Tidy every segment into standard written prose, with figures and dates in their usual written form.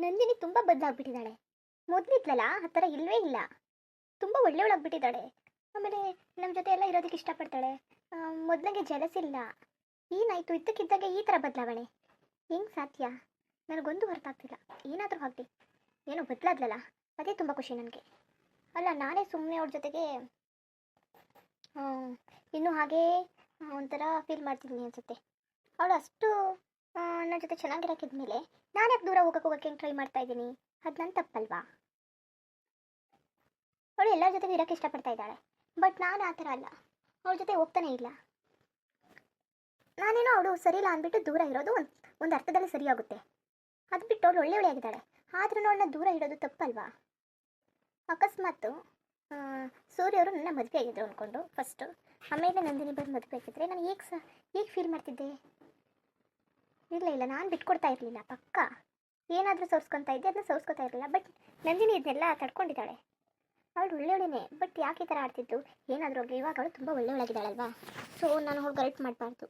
ನಂದಿನಿ ತುಂಬ ಬದಲಾಗ್ಬಿಟ್ಟಿದ್ದಾಳೆ. ಮೊದಲಿದ್ಲಲ್ಲ ಆ ಥರ ಇಲ್ಲವೇ ಇಲ್ಲ. ತುಂಬ ಒಳ್ಳೆಯವಳಾಗ್ಬಿಟ್ಟಿದ್ದಾಳೆ. ಆಮೇಲೆ ನಮ್ಮ ಜೊತೆ ಎಲ್ಲ ಇರೋದಕ್ಕೆ ಇಷ್ಟಪಡ್ತಾಳೆ. ಮೊದಲಿಗೆ ಜಲಸಿಲ್ಲ. ಏನಾಯಿತು ಇದ್ದಕ್ಕಿದ್ದಾಗೆ ಈ ಥರ ಬದಲಾವಣೆ? ಹೆಂಗೆ ಸಾಧ್ಯ? ನನಗೊಂದು ಅರ್ಥ ಆಗ್ತಿಲ್ಲ. ಏನಾದರೂ ಆಗಲಿ, ಏನೋ ಬದಲಾದ್ಲಲ್ಲ, ಅದೇ ತುಂಬ ಖುಷಿ ನನಗೆ. ಅಲ್ಲ, ನಾನೇ ಸುಮ್ಮನೆ ಅವ್ರ ಜೊತೆಗೆ ಇನ್ನೂ ಹಾಗೇ ಒಂಥರ ಫೀಲ್ ಮಾಡ್ತಿದ್ದೀನಿ ಅನಿಸುತ್ತೆ. ಅವಳು ಅಷ್ಟು ನನ್ನ ಜೊತೆ ಚೆನ್ನಾಗಿರೋಕ್ಕಿದ್ಮೇಲೆ ನಾನು ಯಾಕೆ ದೂರ ಹೋಗೋಕ್ಕೆ ಹೆಂಗೆ ಟ್ರೈ ಮಾಡ್ತಾ ಇದ್ದೀನಿ? ಅದು ನನ್ನ ತಪ್ಪಲ್ವಾ? ಅವಳು ಎಲ್ಲರ ಜೊತೆಗೆ ಇರೋಕ್ಕೆ ಇಷ್ಟಪಡ್ತಾ ಇದ್ದಾಳೆ. ಬಟ್ ನಾನು ಆ ಥರ ಅಲ್ಲ, ಅವಳ ಜೊತೆ ಹೋಗ್ತಾನೆ ಇಲ್ಲ. ನಾನೇನೋ ಅವಳು ಸರಿ ಇಲ್ಲ ಅಂದ್ಬಿಟ್ಟು ದೂರ ಇರೋದು ಒಂದು ಅರ್ಥದಲ್ಲಿ ಸರಿಯಾಗುತ್ತೆ. ಅದು ಬಿಟ್ಟು ಅವಳು ಒಳ್ಳೆ ಆಗಿದ್ದಾಳೆ, ಆದ್ರೂ ಅವಳನ್ನ ದೂರ ಇಡೋದು ತಪ್ಪಲ್ವಾ? ಅಕಸ್ಮಾತ್ ಸೂರ್ಯವರು ನನ್ನ ಮದುವೆ ಆಗಿದ್ರು ಅಂದ್ಕೊಂಡು ಫಸ್ಟು, ಆಮೇಲೆ ನಂದಿನಿ ಬಂದು ಮದುವೆ ಆಗಿದ್ರೆ ನಾನು ಹೇಗೆ ಫೀಲ್ ಮಾಡ್ತಿದ್ದೆ? ಇಲ್ಲ, ನಾನು ಬಿಟ್ಕೊಡ್ತಾ ಇರಲಿಲ್ಲ. ಪಕ್ಕ ಏನಾದರೂ ಸೋರ್ಸ್ಕೊತಾ ಇದ್ದೆ, ಅದನ್ನ ಸೋರ್ಸ್ಕೊತಾ ಇರಲಿಲ್ಲ. ಬಟ್ ನಂದಿನಿ ಇದನ್ನೆಲ್ಲ ತಡ್ಕೊಂಡಿದ್ದಾಳೆ. ಅವಳು ಒಳ್ಳೆಯವಳೇನೆ, ಬಟ್ ಯಾಕೆ ಈ ಥರ ಆಡ್ತಿದ್ದು? ಏನಾದರೂ ಹೋಗಿ, ಇವಾಗ ಅವಳು ತುಂಬ ಒಳ್ಳೆಯವಳಾಗಿದ್ದಾಳಲ್ವಾ? ಸೊ ನಾನು ಅವಳು ಗರೆಕ್ಟ್ ಮಾಡಬಾರ್ದು.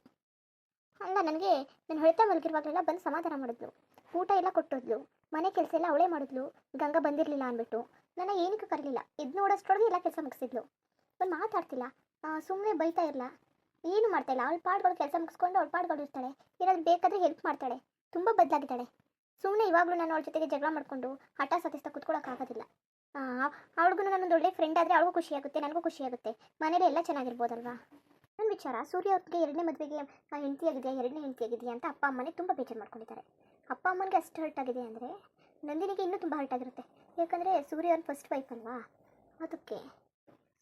ಅಲ್ಲ, ನನಗೆ ನಾನು ಹೊಳಿತಾ ಮಲಗಿರುವಾಗಲೆಲ್ಲ ಬಂದು ಸಮಾಧಾನ ಮಾಡಿದ್ಲು, ಊಟ ಎಲ್ಲ ಕೊಟ್ಟೋದ್ಲು, ಮನೆ ಕೆಲಸ ಎಲ್ಲ ಅವಳೇ ಮಾಡಿದ್ಲು. ಗಂಗಾ ಬಂದಿರಲಿಲ್ಲ ಅಂದ್ಬಿಟ್ಟು ನನ್ನ ಏನಕ್ಕೂ ಕರಲಿಲ್ಲ. ಇದು ನೋಡೋಷ್ಟರೊಳಗೆ ಎಲ್ಲ ಕೆಲಸ ಮುಗಿಸಿದ್ಲು. ಒಂದು ಮಾತಾಡ್ತಿಲ್ಲ, ಸುಮ್ಮನೆ ಬೈತಾ ಇರಲ್ಲ, ಏನು ಮಾಡ್ತಾಯಿಲ್ಲ. ಅವಳು ಪಾಡ್ಗಳು ಕೆಲಸ ಮುಗಿಸ್ಕೊಂಡು ಅವಳು ಪಾಡ್ಗಳು ಇರ್ತಾಳೆ. ಏನಾದರೂ ಬೇಕಾದರೆ ಹೆಲ್ಪ್ ಮಾಡ್ತಾಳೆ. ತುಂಬ ಬದಲಾಗಿದ್ದಾಳೆ. ಸುಮ್ಮನೆ ಇವಾಗಲೂ ನಾನು ಅವಳ ಜೊತೆಗೆ ಜಗಳ ಮಾಡಿಕೊಂಡು ಹಠ ಸತಿಸ್ತಾ ಕೂತ್ಕೊಳ್ಳೋಕ್ಕಾಗೋದಿಲ್ಲ. ಅವಳಿಗೂ ನಾನೊಂದು ಒಳ್ಳೆ ಫ್ರೆಂಡ್ ಆದರೆ ಅವಳಿಗೂ ಖುಷಿಯಾಗುತ್ತೆ, ನನಗೂ ಖುಷಿಯಾಗುತ್ತೆ. ಮನೇಲಿ ಎಲ್ಲ ಚೆನ್ನಾಗಿರ್ಬೋದಲ್ವಾ? ನನ್ನ ವಿಚಾರ, ಸೂರ್ಯ ಅವ್ರಿಗೆ ಎರಡನೇ ಮದುವೆಗೆ ಹೆಂಡತಿಯಾಗಿದೆಯಾ, ಎರಡನೇ ಹೆಂಡತಿಯಾಗಿದೆಯಾ ಅಂತ ಅಪ್ಪ ಅಮ್ಮನೇ ತುಂಬ ಬೇಜಾರು ಮಾಡ್ಕೊಂಡಿದ್ದಾರೆ. ಅಪ್ಪ ಅಮ್ಮನಿಗೆ ಅಷ್ಟು ಹರ್ಟ್ ಆಗಿದೆ ಅಂದರೆ ನಂದಿನಿಗೆ ಇನ್ನೂ ತುಂಬ ಹರ್ಟ್ ಆಗಿರುತ್ತೆ. ಯಾಕಂದರೆ ಸೂರ್ಯ ಅವ್ರ ಫಸ್ಟ್ ವೈಫ್ ಅಲ್ವಾ? ಅದಕ್ಕೆ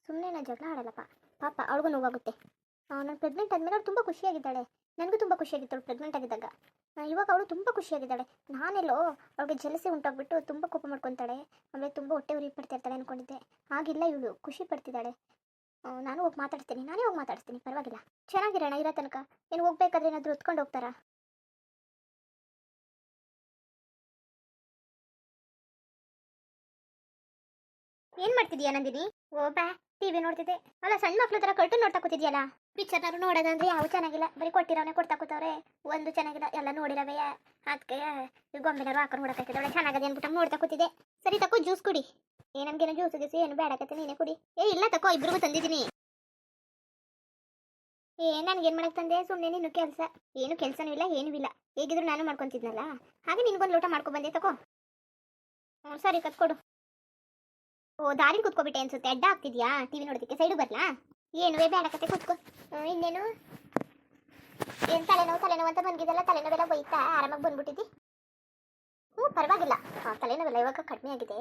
ಸುಮ್ಮನೆ ನಾನು ಜಗಳ ಆಡಲ್ಲಪ್ಪ. ಪಾಪ ಅವಳಿಗೂ ನೋವಾಗುತ್ತೆ. ನಾನು ಪ್ರೆಗ್ನೆಂಟ್ ಆದಮೇಲೆ ಅವಳು ತುಂಬ ಖುಷಿಯಾಗಿದ್ದಾಳೆ. ನನಗೂ ತುಂಬ ಖುಷಿಯಾಗಿತ್ತು ಅವಳು ಪ್ರೆಗ್ನೆಂಟ್ ಆಗಿದ್ದಾಗ. ಇವಾಗ ಅವಳು ತುಂಬ ಖುಷಿಯಾಗಿದ್ದಾಳೆ. ನಾನೆಲ್ಲೋ ಅವಳಿಗೆ ಜಲಸಿ ಉಂಟಾಗ್ಬಿಟ್ಟು ತುಂಬ ಕೋಪ ಮಾಡ್ಕೊತಾಳೆ, ಆಮೇಲೆ ತುಂಬ ಹೊಟ್ಟೆ ಉರಿ ಪಡ್ತಾ ಇರ್ತಾಳೆ ಅಂದ್ಕೊಂಡಿದ್ದೆ. ಹಾಗಿಲ್ಲ, ಇವಳು ಖುಷಿ ಪಡ್ತಿದ್ದಾಳೆ. ನಾನು ಹೋಗಿ ಮಾತಾಡ್ತೀನಿ, ನಾನೇ ಹೋಗಿ ಮಾತಾಡ್ತೀನಿ, ಪರವಾಗಿಲ್ಲ. ಚೆನ್ನಾಗಿರೋಣ ಇರೋ ತನಕ. ಏನು ಹೋಗ್ಬೇಕಾದ್ರೆ ಏನಾದರೂ ಹೊತ್ಕೊಂಡು ಹೋಗ್ತಾರಾ? ಏನು ಮಾಡ್ತಿದ್ಯಾ ನಂದಿನಿ? ಓ ಬಾ, ಟಿವಿ ನೋಡ್ತಿದ್ದೆ. ಅಲ್ಲ, ಸಣ್ಣ ಮಕ್ಳು ಥರ ಕರ್ಟೂನ್ ನೋಡ್ತಾ ಕೂತಿದ್ಯಲ್ಲ. ಪಿಕ್ಚರ್ನಾರು ನೋಡೋದಂದ್ರೆ ಯಾವ ಚೆನ್ನಾಗಿಲ್ಲ, ಬರೀ ಕೊಟ್ಟಿರೋನೆ ಕೊಡ್ತಾ ಕೂತವ್ರೆ. ಒಂದು ಚೆನ್ನಾಗಿಲ್ಲ, ಎಲ್ಲ ನೋಡಿರವೆ. ಅದಕ್ಕೆ ಗೊಂಬೆನಾರು ಹಾಕೊಂಡು ನೋಡೋಕ್ಕಾಗ್ತದೆ. ಚೆನ್ನಾಗದೆ ಅಂದ್ಬಿಟ್ಟು ನೋಡ್ತಾ ಕೂತಿದ್ದೆ. ಸರಿ ತಕೋ, ಜ್ಯೂಸ್ ಕುಡಿ. ನಮ್ಗೇನೋ ಜ್ಯೂಸ್ ಗೀಸು ಏನು ಬೇಡಕತ್ತೆ, ನೀನೇ ಕುಡಿ. ಇಲ್ಲ ತಕೋ, ಇಬ್ರಿಗೂ ತಂದಿದ್ದೀನಿ. ನನ್ಗೇನು ಮಾಡಕ್ಕೆ ತಂದೆ? ಸುಮ್ಮನೆ ನೀನು ಕೆಲಸ. ಏನು ಕೆಲಸನೂ ಇಲ್ಲ, ಏನೂ ಇಲ್ಲ. ಹೇಗಿದ್ರು ನಾನು ಮಾಡ್ಕೊತಿದ್ನಲ್ಲ, ಹಾಗೆ ನಿನ್ಗೊಂದು ಲೋಟ ಮಾಡ್ಕೊಬಂದೆ, ತಕೋ. ಸರಿ, ಕತ್ಕೊಡು. ಓ, ದಾರಿ ಕೂತ್ಕೊಬಿಟ್ಟೆ ಅನ್ಸುತ್ತೆ. ಅಡ್ಡ ಆಗ್ತಿದ್ಯಾ ಟಿವಿ ನೋಡೋದಕ್ಕೆ? ಸೈಡು ಬರ್ಲಾ? ಏನು ಬೇಡಕತ್ತೆ, ಕೂತ್ಕೋ. ಇನ್ನೇನು, ಏನು ತಲೆನೋವು ಅಂತ ಬಂದಿದ್ದಲ್ಲ, ತಲೆನೋವೆಲ್ಲ ಬೈತಾ ಆರಾಮಾಗಿ ಬಂದ್ಬಿಟ್ಟಿದ್ದಿ. ಪರವಾಗಿಲ್ಲ, ತಲೆನೋವೆಲ್ಲ ಇವಾಗ ಕಡಿಮೆ ಆಗಿದೆ.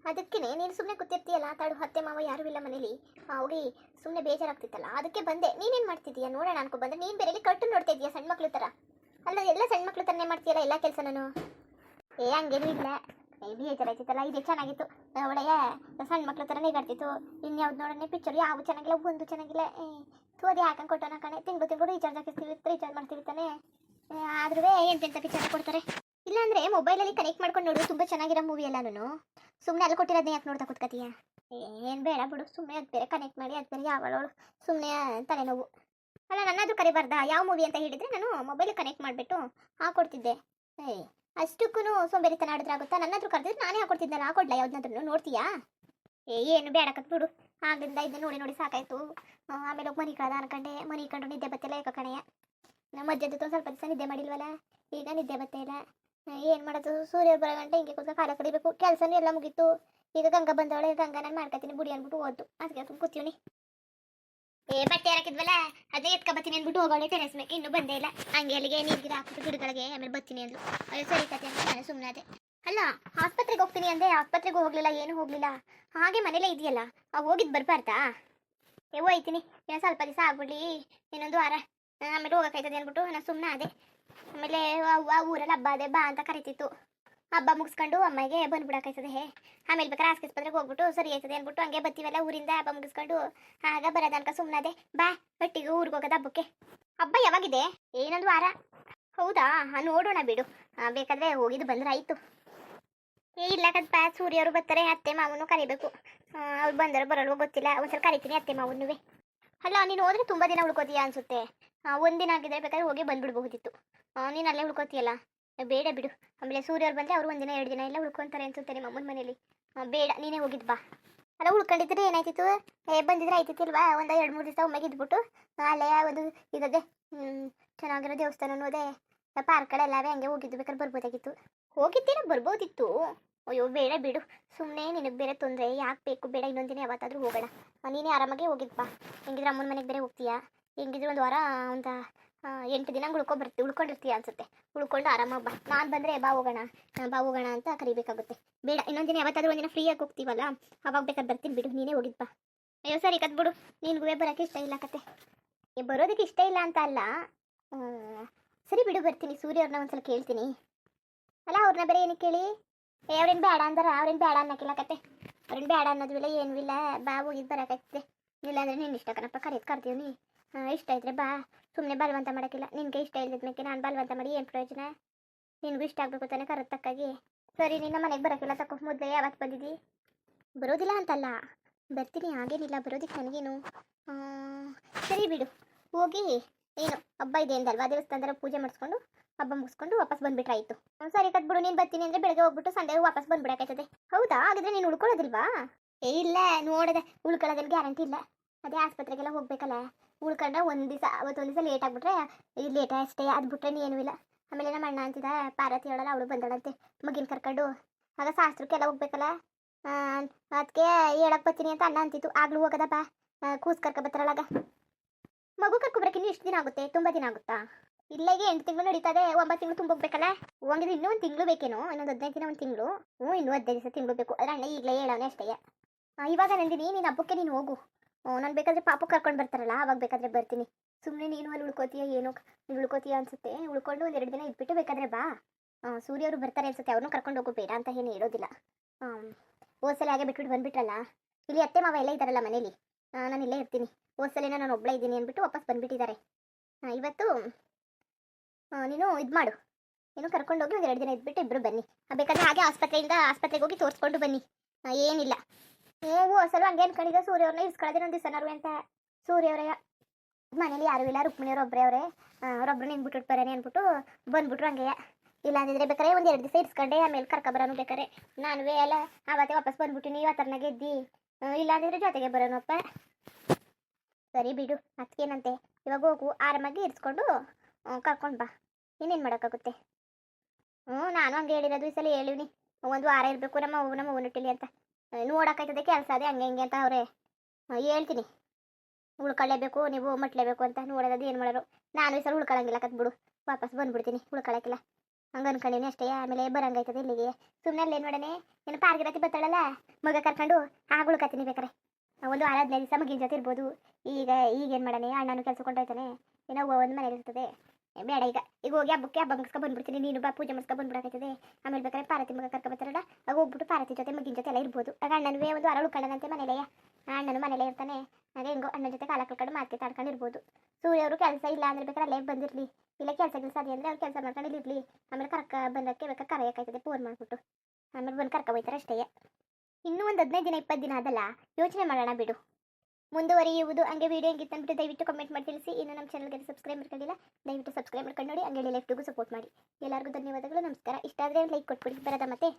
ಅದಕ್ಕೆ ನೀನು ಸುಮ್ಮನೆ ಕೂತಿರ್ತೀಯಲ್ಲ, ತಾಡು ಅತ್ತೆ ಮಾವ ಯಾರೂ ಇಲ್ಲ ಮನೇಲಿ, ಹೋಗಿ ಸುಮ್ಮನೆ ಬೇಜಾರಾಗ್ತಿತ್ತಲ್ಲ, ಅದಕ್ಕೆ ಬಂದೆ. ನೀನೇನು ಮಾಡ್ತಿದ್ದೀಯಾ ನೋಡೋಣ ಅನ್ಕೊ ಬಂದೆ. ನೀನು ಬೇರೆ ಕಟ್ಟು ನೋಡ್ತಾ ಇದೀಯಾ ಸಣ್ಣ ಮಕ್ಳು ಥರ. ಅಲ್ಲ, ಎಲ್ಲ ಸಣ್ಣ ಮಕ್ಳು ಥರನೇ ಮಾಡ್ತೀಯಲ್ಲ ಎಲ್ಲ ಕೆಲಸ. ನಾನು ಹಂಗೇನು ಇಲ್ಲ, ಬೇಜಾರಾಯ್ತಿತ್ತಲ್ಲ, ಇದೇ ಚೆನ್ನಾಗಿತ್ತು. ಒಳ್ಳೆಯ ಸಣ್ಣ ಮಕ್ಳು ಥರನೇ ಕಟ್ತಿತ್ತು. ಇನ್ಯಾವ್ದು ನೋಡೋಣ ಪಿಕ್ಚರ್ ಯಾವ ಚೆನ್ನಾಗಿಲ್ಲ, ಒಂದು ಚೆನ್ನಾಗಿಲ್ಲ. ಅದು ಹಾಕೊಂಡು ಕೊಟ್ಟೋಣ ಕಣೆ. ತಿಂಗಳು ರೀಚಾರ್ಜ್ ಹಾಕಿಸ್ತೀವಿ, ರೀಚಾರ್ಜ್ ಮಾಡ್ತೀವಿ ತಾನೆ. ಆದ್ರೂ ಎಂತೆಂಥ ಪಿಕ್ಚರ್ ಕೊಡ್ತಾರೆ. ಇಲ್ಲಾಂದರೆ ಮೊಬೈಲಲ್ಲಿ ಕನೆಕ್ಟ್ ಮಾಡ್ಕೊಂಡು ನೋಡು, ತುಂಬ ಚೆನ್ನಾಗಿರೋ ಮೂವಿ ಎಲ್ಲನೂ. ಸುಮ್ಮನೆ ಅಲ್ಲಿ ಕೊಟ್ಟಿರೋದನ್ನ ಯಾಕೆ ನೋಡ್ತಾ ಕೂತ್ಕತೀಯ? ಏನು ಬೇಡ ಬಿಡು, ಸುಮ್ಮನೆ ಅದು ಬೇರೆ ಕನೆಕ್ಟ್ ಮಾಡಿ, ಅದು ಬೇರೆ ಯಾವಳೋಳು ಸುಮ್ಮನೆ ತಲೆನೋವು. ಅಲ್ಲ, ನನ್ನದು ಕರಿಬಾರ್ದಾ? ಯಾವ ಮೂವಿ ಅಂತ ಹೇಳಿದರೆ ನಾನು ಮೊಬೈಲಿಗೆ ಕನೆಕ್ಟ್ ಮಾಡಿಬಿಟ್ಟು ಹಾಕೊಡ್ತಿದ್ದೆ. ಅಷ್ಟಕ್ಕೂ ಸೋಂಬೇರಿತನ ಆಡಿದ್ರಾಗುತ್ತಾ? ನನ್ನಾದ್ರೂ ಕರೆದಿದ್ರೆ ನಾನೇ ಹಾಕೊಡ್ತಿದ್ದಲ್ಲ, ಹಾಕೊಡ್ಲ ಯಾವ್ದನ್ನಾದ್ರೂ? ನೋಡ್ತೀಯಾ? ಏನು ಬೇಡಕತ್ ಬಿಡು. ಆಗಿಂದ ಇದನ್ನ ನೋಡಿ ನೋಡಿ ಸಾಕಾಯ್ತು. ಆಮೇಲೆ ಹೋಗಿ ಮನೆ ಕಳೆದ ಅನ್ಕಂಡೆ, ಮನೆ ಕಂಡು ನಿದ್ದೆ ಬತ್ತಿಲ್ಲ ಏಕ ಕಣೆಯ. ಮಧ್ಯದ ಸ್ವಲ್ಪ ದಿವಸ ನಿದ್ದೆ ಮಾಡಿಲ್ವಲ್ಲ, ಈಗ ನಿದ್ದೆ ಬತ್ತೇ ಇಲ್ಲ. ಏನು ಮಾಡೋದು? ಸೂರ್ಯ ಬರೋ ಗಂಟೆ ಹಿಂಗೆ ಕೂತ್ಕೊಂಡು ಕಾಲ ಕಡಿಬೇಕು. ಕೆಲಸನೂ ಎಲ್ಲ ಮುಗೀತು. ಈಗ ಗಂಗಾ ಬಂದವಳೆ, ಗಂಗಾ ನಾನು ಮಾಡ್ಕೊತೀನಿ ಬುಡಿ ಅಂದ್ಬಿಟ್ಟು ಓದ್ದು. ಅದಕ್ಕೆ ಕೂತೀವಿ. ಬಟ್ಟೆ ಹಾಕಿದ್ವಲ್ಲ, ಅದೇ ಎತ್ಕೊ ಬತ್ತೀನಿ ಅಂದ್ಬಿಟ್ಟು ಹೋಗೋಳೆ ಟೆರೆಸ್ ಮೇಲೆ. ಇನ್ನೂ ಬಂದೇ ಇಲ್ಲ. ಹಂಗೆ ಅಲ್ಲಿಗೆ ನೀರಿಗೆ ಹಾಕ್ಬಿಟ್ಟು ಗಿಡಗಳಿಗೆ ಆಮೇಲೆ ಬತ್ತೀನಿ ಅಂದ್ಲು. ಅಯ್ಯೋ ಸರಿ ಕತೆ ಅಂತ ನಾನು ಸುಮ್ಮನೆ ಅದೇ. ಅಲ್ಲ, ಆಸ್ಪತ್ರೆಗೆ ಹೋಗ್ತೀನಿ ಅಂದೆ, ಆಸ್ಪತ್ರೆಗೂ ಹೋಗ್ಲಿಲ್ಲ, ಏನೂ ಹೋಗ್ಲಿಲ್ಲ. ಹಾಗೆ ಮನೇಲೇ ಇದೆಯಲ್ಲ, ಹೋಗಿದ್ದು ಬರ್ಬಾರ್ದಾ? ಹೋಯ್ತೀನಿ, ಏನೋ ಸ್ವಲ್ಪ ದಿವಸ ಆಗ್ಬಿಡ್ಲಿ, ಇನ್ನೊಂದು ವಾರ, ಆಮೇಲೆ ಹೋಗೋಕ್ಕಾಯ್ತದೆ ಅಂದ್ಬಿಟ್ಟು ನಾನು ಸುಮ್ಮನೆ ಅದೇ. ಆಮೇಲೆ ಊರಲ್ಲಿ ಹಬ್ಬ ಅದೇ ಬಾ ಅಂತ ಕರಿತಿತ್ತು. ಹಬ್ಬ ಮುಗಿಸ್ಕೊಂಡು ಅಮ್ಮಗೆ ಬಂದ್ಬಿಡೋಕ್ಕಾಯ್ತದೆ. ಆಮೇಲೆ ಬೇಕಾದ್ರೆ ಆಸ್ಪತ್ರೆಗೆ ಹೋಗ್ಬಿಟ್ಟು ಸರಿ ಆಯ್ತದೆ ಅಂದ್ಬಿಟ್ಟು ಹಂಗೆ ಬತ್ತೀವಲ್ಲ ಊರಿಂದ. ಹಬ್ಬ ಮುಗಿಸ್ಕೊಂಡು ಆಗ ಬರೋದ ಅನ್ಕ ಸುಮ್ಮನದೆ. ಬಾ, ಒಟ್ಟಿಗೆ ಊರಿಗೆ ಹೋಗೋದು ಹಬ್ಬಕ್ಕೆ. ಹಬ್ಬ ಯಾವಾಗಿದೆ? ಏನೊಂದು ವಾರ. ಹೌದಾ? ನೋಡೋಣ ಬಿಡು, ಬೇಕಾದ್ರೆ ಹೋಗಿದ್ದು ಬಂದ್ರೆ ಆಯಿತು. ಇಲ್ಲ ಕದ್ ಬಾ, ಸೂರ್ಯವರು ಬರ್ತಾರೆ, ಅತ್ತೆ ಮಾವನು ಕರಿಬೇಕು. ಅವ್ರು ಬಂದರು ಬರಲ್ವೋ ಗೊತ್ತಿಲ್ಲ, ಒಂದ್ಸಲ ಕರಿತೀನಿ ಅತ್ತೆ ಮಾವನ್ನುವೆ. ಅಲ್ಲ, ನೀನು ಹೋದ್ರೆ ತುಂಬ ದಿನ ಉಳ್ಕೋತೀಯಾ ಅನ್ಸುತ್ತೆ. ಒಂದಿನ ಆಗಿದ್ರೆ ಬೇಕಾದ್ರೆ ಹೋಗಿ ಬಂದ್ಬಿಡ್ಬಹುದಿತ್ತು. ನೀನು ಅಲ್ಲೇ ಉಳ್ಕೋತೀಯಲ್ಲ, ಬೇಡ ಬಿಡು. ಆಮೇಲೆ ಸೂರ್ಯವ್ರು ಬಂದರೆ ಅವರು ಒಂದಿನ 2 ದಿನ ಎಲ್ಲ ಉಳ್ಕೊತಾರೆ ಅನ್ಸುತ್ತೆ ನಿಮ್ಮ ಅಮ್ಮನ ಮನೇಲಿ. ಬೇಡ, ನೀನೇ ಹೋಗಿದ್ದು ಬಾ. ಅಲ್ಲ ಉಳ್ಕೊಂಡಿದ್ರೆ ಏನಾಯ್ತಿತ್ತು? ಬಂದಿದ್ರೆ ಆಯ್ತಿತ್ತಿಲ್ವಾ? ಒಂದು 2-3 ದಿವಸ ಒಮ್ಮೆಗೆ ಇದ್ಬಿಟ್ಟು ಅಲ್ಲೇ ಒಂದು ಇದದೆ ಚೆನ್ನಾಗಿರೋ ದೇವಸ್ಥಾನನೂ ಅದೇ, ಪಾರ್ಕ್ಗಳೆಲ್ಲವೇ, ಹಂಗೆ ಹೋಗಿದ್ದು ಬೇಕಾದ್ರೆ ಬರ್ಬೋದಾಗಿತ್ತು. ಹೋಗಿದ್ದೀರ ಬರ್ಬೋದಿತ್ತು. ಅಯ್ಯೋ ಬೇಡ ಬಿಡು, ಸುಮ್ಮನೆ ನಿನಗೆ ಬೇರೆ ತೊಂದರೆ ಯಾಕೆ ಬೇಕು? ಬೇಡ, ಇನ್ನೊಂದಿನ ಯಾವತ್ತಾದರೂ ಹೋಗೋಣ. ನೀನೇ ಆರಾಮಾಗೆ ಹೋಗಿದ್ಬಾ. ಹೆಂಗಿದ್ರೆ ಅಮ್ಮನ ಮನೆಗೆ ಬೇರೆ ಹೋಗ್ತೀಯಾ, ಹೆಂಗಿದ್ರೆ ಒಂದು ವಾರ ಒಂದು 8 ದಿನ ಉಳ್ಕೊಂಡಿರ್ತೀಯ ಅನ್ಸುತ್ತೆ. ಉಳ್ಕೊಂಡು ಆರಾಮಾಗಿ ಬಾ. ನಾನು ಬಂದರೆ ಬಾ ಹೋಗೋಣ ಅಂತ ಕರಿಬೇಕಾಗುತ್ತೆ. ಬೇಡ, ಇನ್ನೊಂದಿನ ಯಾವತ್ತಾದರೂ ಒಂದಿನ ಫ್ರೀಯಾಗಿ ಹೋಗ್ತೀವಲ್ಲ, ಅವಾಗ ಬೇಕಾದ್ರೆ ಬರ್ತೀನಿ ಬಿಡು, ನೀನೇ ಹೋಗಿದ್ದು ಬಾ. ಅಯ್ಯೋ ಸರಿ ಕತ್ಬಿಡು, ನಿನ್ಗೂ ಬರೋಕ್ಕೆ ಇಷ್ಟ ಇಲ್ಲ ಕತೆ. ಬರೋದಕ್ಕೆ ಇಷ್ಟ ಇಲ್ಲ ಅಂತ ಅಲ್ಲ, ಸರಿ ಬಿಡು ಬರ್ತೀನಿ. ಸೂರ್ಯವ್ರನ್ನ ಒಂದ್ಸಲ ಕೇಳ್ತೀನಿ. ಅಲ್ಲ ಅವ್ರನ್ನ ಬೇರೆ ಏನಕ್ಕೆ ಕೇಳಿ? ಅವ್ರೇನು ಬೇಡ ಅಂದಾರ? ಅವ್ರೇನು ಬೇಡ ಅನ್ನಕ್ಕಿಲ್ಲ ಕತೆ. ಅವ್ರೇನು ಬೇಡ ಅನ್ನೋದು ಇಲ್ಲ, ಏನೂ ಇಲ್ಲ. ಬಾ ಹೋಗಿದ್ದು ಬರೋಕ್ಕಾಗ್ತದೆ. ಇಲ್ಲಾಂದರೆ ನೀನು ಇಷ್ಟ ಕಣಪ್ಪ, ಕರ್ತೀವಿ. ಇಷ್ಟ ಇದ್ರೆ ಬಾ, ಸುಮ್ಮನೆ ಬಲವಂತ ಮಾಡೋಕ್ಕಿಲ್ಲ. ನಿನಗೆ ಇಷ್ಟ ಇಲ್ಲದ್ಮೇಲೆ ನಾನು ಬಲವಂತ ಮಾಡಿ ಏನು ಪ್ರಯೋಜನ? ನಿನಗೂ ಇಷ್ಟ ಆಗಬೇಕು ತಾನೇ ಕರೋದು ತಕ್ಕಾಗಿ. ಸರಿ, ನಿನ್ನ ಮನೆಗೆ ಬರೋಕ್ಕಿಲ್ಲ ತಕೋ. ಮೊದಲೇ ಯಾವತ್ತು ಬಂದಿದ್ದಿ? ಬರೋದಿಲ್ಲ ಅಂತಲ್ಲ, ಬರ್ತೀನಿ, ಹಾಗೇನಿಲ್ಲ, ಬರೋದಕ್ಕೆ ನನಗೇನು. ಸರಿ ಬಿಡು, ಹೋಗಿ ಏನು ಹಬ್ಬ ಇದೆ ಅಂದಲ್ವಾ, ದೇವಸ್ಥಾನದ ಪೂಜೆ ಮಾಡಿಸ್ಕೊಂಡು ಹಬ್ಬ ಮುಗಿಸ್ಕೊಂಡು ವಾಪಸ್ ಬಂದುಬಿಟ್ರಾಯ್ತು. ಸರಿ ಕತ್ಬಿಡು, ನೀನು ಬರ್ತೀನಿ ಅಂದರೆ ಬೆಳಗ್ಗೆ ಹೋಗ್ಬಿಟ್ಟು ಸಂಡೆ ವಾಪಸ್ ಬಂದುಬಿಡೋಕ್ಕಾಯ್ತದೆ. ಹೌದಾ? ಹಾಗಾದರೆ ನೀನು ಉಳ್ಕೊಳ್ಳೋದಿಲ್ವಾ? ಇಲ್ಲ, ನೋಡಿದೆ, ಉಳ್ಕೊಳ್ಳೋದಲ್ಲಿ ಗ್ಯಾರಂಟಿ ಇಲ್ಲ. ಅದೇ ಆಸ್ಪತ್ರೆಗೆಲ್ಲ ಹೋಗ್ಬೇಕಲ್ಲ, ಉಳ್ಕೊಂಡ್ರೆ ಅವತ್ತೊಂದು ದಿವಸ ಲೇಟ್ ಆಗಿಬಿಟ್ರೆ ಲೇಟ್ ಅಷ್ಟೇ, ಅದು ಬಿಟ್ರೆ ಏನೂ ಇಲ್ಲ. ಆಮೇಲೆ ನಮ್ಮ ಅಣ್ಣ ಅಂತಿದ್ದ, ಪಾರ್ವತಿ ಹೇಳಲ್ಲ, ಅವಳು ಬಂದಳಂತೆ ಮಗಿನ ಕರ್ಕೊಂಡು. ಆಗ ಶಾಸ್ತ್ರಕ್ಕೆಲ್ಲ ಹೋಗ್ಬೇಕಲ್ಲ, ಅದಕ್ಕೆ ಹೇಳಕ್ಕೆ ಬರ್ತೀನಿ ಅಂತ ಅಣ್ಣ ಅಂತಿತ್ತು. ಆಗ್ಲೂ ಹೋಗೋದ ಬಾ, ಕೂಸು ಬರ್ತಾರಳಾಗ. ಮಗು ಕರ್ಕೊಬರಕ್ಕೆ ಇನ್ನೂ ಎಷ್ಟು ದಿನ ಆಗುತ್ತೆ? ತುಂಬ ದಿನ ಆಗುತ್ತಾ? ಇಲ್ಲಿಗೆ 8 ತಿಂಗಳು ನಡೀತದೆ, 9 ತಿಂಗಳು ತುಂಬ ಹೋಗ್ಬೇಕಲ್ಲ. ಹೋಗಿದ್ರೆ ಇನ್ನೂ 1 ತಿಂಗಳು ಬೇಕೇನೋ? ಇನ್ನೊಂದು 15 ದಿನ 1 ತಿಂಗಳು. ಇನ್ನೂ 15 ದಿವಸ ತಿಂಗಳು ಬೇಕು. ಅದ್ರ ಅಣ್ಣ ಈಗಲೇ ಹೇಳೋಣ ಅಷ್ಟೇ. ಇವಾಗ ನಂದಿನಿ, ನೀನು ಹಬ್ಬಕ್ಕೆ ನೀನು ಹೋಗು. ನಾನು ಬೇಕಾದರೆ ಪಾಪು ಕರ್ಕೊಂಡು ಬರ್ತಾರಲ್ಲ, ಅವಾಗ ಬೇಕಾದರೆ ಬರ್ತೀನಿ. ಸುಮ್ಮನೆ ನೀನು ಅಲ್ಲಿ ಉಳ್ಕೋತೀಯ, ಏನೋ ನೀನು ಉಳ್ಕೋತೀಯ ಅನ್ಸುತ್ತೆ. ಉಳ್ಕೊಂಡು 1-2 ದಿನ ಇದ್ಬಿಟ್ಟು ಬೇಕಾದರೆ ಬಾ. ಸೂರ್ಯವರು ಬರ್ತಾರೆ ಅನ್ಸುತ್ತೆ, ಅವ್ರನ್ನೂ ಕರ್ಕೊಂಡು ಹೋಗು, ಬೇಡ ಅಂತ ಏನು ಹೇಳೋದಿಲ್ಲ. ಹೋದ್ಸಲ ಹಾಗೆ ಬಿಟ್ಬಿಟ್ಟು ಬಂದುಬಿಟ್ರಲ್ಲ, ಇಲ್ಲಿ ಅತ್ತೆ ಮಾವ ಎಲ್ಲ ಇದ್ದಾರಲ್ಲ ಮನೇಲಿ, ನಾನು ಇಲ್ಲೇ ಇರ್ತೀನಿ. ಹೋದ್ಸಲಿನ ನಾನು ಒಬ್ಬಳೇ ಇದ್ದೀನಿ ಅಂದ್ಬಿಟ್ಟು ವಾಪಸ್ ಬಂದುಬಿಟ್ಟಿದ್ದಾರೆ. ಇವತ್ತು ನೀನು ಇದು ಮಾಡು, ನೀನು ಕರ್ಕೊಂಡೋಗಿ 1-2 ದಿನ ಇದ್ಬಿಟ್ಟು ಇಬ್ಬರು ಬನ್ನಿ. ಬೇಕಾದರೆ ಹಾಗೆ ಆಸ್ಪತ್ರೆಗೆ ಹೋಗಿ ತೋರಿಸ್ಕೊಂಡು ಬನ್ನಿ. ಏನಿಲ್ಲ. ನೀವು ಅಸಲು ಹಂಗೆ ಅನ್ಕೊಂಡಿದ್ದ ಸೂರ್ಯವ್ರನ್ನ ಇಸ್ಕೊಳ್ಳೋದೇ ಒಂದು ದಿವಸನಾರು ಅಂತ. ಸೂರ್ಯವ್ರ ಮನೇಲಿ ಯಾರೂ ಇಲ್ಲ, ರುಕ್ಮಿಣಿಯವ್ರು ಒಬ್ಬರೇ ಅವರೇ. ಅವರೊಬ್ಬರು ನಿಂಗೆ ಬಿಟ್ಬಿಟ್ಟು ಬರೋಣ ಅಂದ್ಬಿಟ್ಟು ಬಂದ್ಬಿಟ್ರು ಹಂಗೆ. ಇಲ್ಲ ಅಂದಿದ್ರೆ ಬೇಕಾರೆ 1-2 ದಿವಸ ಇರಿಸ್ಕೊಂಡೆ ಆಮೇಲೆ ಕರ್ಕೊಬರೋನು ಬೇಕಾರೆ. ನಾನುವೇ ಅಲ್ಲ ಆವತ್ತೇ ವಾಪಸ್ ಬಂದ್ಬಿಟ್ಟಿನಿ, ಇವತ್ತರ್ನಾಗೆ ಇದ್ದಿ. ಇಲ್ಲ ಅಂದಿದ್ರೆ ಜೊತೆಗೆ ಬರೋನಪ್ಪ. ಸರಿ ಬಿಡು, ಅದಕ್ಕೇನಂತೆ. ಇವಾಗ ಹೋಗು, ಆರಾಮಾಗಿ ಇರಿಸ್ಕೊಂಡು ಕರ್ಕೊಂಡು ಬಾ. ಇನ್ನೇನು ಮಾಡೋಕ್ಕಾಗುತ್ತೆ? ನಾನು ಹಂಗೆ ಹೇಳಿರೋದು, ಈ ಸಲ ಹೇಳಿವ್ನಿ. 1 ವಾರ ಇರಬೇಕು ನಮ್ಮ ಅವ್ವನೊಟ್ಟಿಲಿ ಅಂತ. ನೋಡೋಕ್ಕಾಯ್ತದೆ, ಕೆಲಸ ಅದೇ ಹಂಗೆ ಹಿಂಗೆ ಅಂತ ಅವರೇ ಹೇಳ್ತೀನಿ. ಉಳ್ಕೊಳ್ಳೇಬೇಕು, ನೀವು ಮಟ್ಲೇಬೇಕು ಅಂತ. ನೋಡೋದು ಏನು ಮಾಡೋರು. ನಾನು ಈ ಸಲ ಉಳ್ಕೊಳ್ಳಂಗಿಲ್ಲ ಕತ್ಬಿಡು, ವಾಪಸ್ ಬಂದ್ಬಿಡ್ತೀನಿ. ಉಳ್ಕೊಳ್ಳೋಕ್ಕಿಲ್ಲ ಹಂಗೆ ಅನ್ಕೊಂಡಿನಿ ಅಷ್ಟೇ. ಆಮೇಲೆ ಬರಂಗಾಯ್ತದೆ ಇಲ್ಲಿಗೆ. ಸುಮ್ಮನೆ ಅಲ್ಲೇನು ಮಾಡೋಣ, ಏನು ಪಾರ್ಗಿರತಿ ಬರ್ತಾಳಲ್ಲ ಮಗ ಕರ್ಕೊಂಡು ಆಗ ಉಳ್ಕತ್ತೀನಿ ಬೇಕಾರೆ. 1 ವಾರ 15 ದಿವಸ ಮಗಿನ ಜೊತೆ ಇರ್ಬೋದು. ಈಗೇನು ಮಾಡೋಣ, ಅಣ್ಣನೂ ಕೆಲಸ ಕೊಂಡೋಯ್ತಾನೆ, ಏನೋ ಒಂದು ಮನೇಲಿ ಇರ್ತದೆ. ಬೇಡ, ಈಗ ಹೋಗಿ ಹಬ್ಬಕ್ಕೆ ಹಬ್ಬ ಮುಗಿಸ್ಕೊ ಬಂದ್ಬಿಡ್ತೀನಿ. ನೀನು ಬಾ, ಪೂಜೆ ಮುಗಿಸ್ಕೊ ಬಂದ್ಬಿಡಾಕೈತದೆ. ಆಮೇಲೆ ಬೇಕಾದ್ರೆ ಪಾರ್ವತಿ ಮಗ ಕರ್ಕೊಬರ್ತಾರಲ್ಲ, ಆಗ ಹೋಗ್ಬಿಟ್ಟು ಪಾರ್ವತಿ ಜೊತೆ ಮಗಿನ ಜೊತೆ ಎಲ್ಲ ಇರ್ಬೋದು. ಆಗ ಅಣ್ಣನೂ 1 ವಾರ ಉಳ್ಕೊಳ್ಳೋಣಂತೆ ಮನೇಲೇ. ಅಣ್ಣನೂ ಮನೇಲೇ ಇರ್ತಾನೆ. ಹಾಗೆ ಹೆಂಗೋ ಅಣ್ಣನ ಜೊತೆ ಕಾಲ ಕಳ್ಕೊಂಡು ಮಾತಾಡ್ಕೊಂಡು ಇರ್ಬೋದು. ಸೂರ್ಯವರು ಕೆಲಸ ಇಲ್ಲ ಅಂದ್ರೆ ಬೇಕಾದ್ರೆ ಅಲ್ಲೇ ಬಂದಿರಲಿ. ಇಲ್ಲ ಕೆಲಸ ಅದೇ ಅಂದರೆ ಅವ್ರು ಕೆಲಸ ಮಾಡ್ಕೊಂಡು ಇರಲಿ. ಆಮೇಲೆ ಬಂದಕ್ಕೆ ಬೇಕಾದ್ರೆ ಕರೆಯೋಕ್ಕಾಯ್ತದೆ ಫೋನ್ ಮಾಡಿಬಿಟ್ಟು. ಆಮೇಲೆ ಬಂದು ಕರ್ಕೊಬೋಯ್ತಾರೆ ಅಷ್ಟೇ. ಇನ್ನೂ ಒಂದು 15 ದಿನ 20 ದಿನ ಅದಲ್ಲ, ಯೋಚನೆ ಮಾಡೋಣ ಬಿಡು. ಮುಂದುವರಿಯುವುದು. ಹಂಗೆ ವೀಡಿಯೋ ಹೆಂಗಿತ್ತು ಅಂದ್ಬಿಟ್ಟು ದಯವಿಟ್ಟು ಕಮೆಂಟ್ ಮಾಡಿ ತಿಳಿಸಿ. ಇನ್ನು ನಮ್ಮ ಚಾನಲ್ಗೆ ಸಬ್ಸ್ಕ್ರೈಬ್ ಮಾಡ್ಕೊಂಡಿಲ್ಲ, ದಯವಿಟ್ಟು ಸಬ್ಸ್ಕ್ರೈಬ್ ಮಾಡ್ಕೊಂಡು ನೋಡಿ. ಹಂಗೆ ಲೈಫ್ಟಿಗೂ ಸಪೋರ್ಟ್ ಮಾಡಿ. ಎಲ್ಲರಿಗೂ ಧನ್ಯವಾದಗಳು, ನಮಸ್ಕಾರ. ಇಷ್ಟ ಆದರೆ ಲೈಕ್ ಕೊಟ್ಬಿಡಿ. ಬರೋದ ಮತ್ತೆ.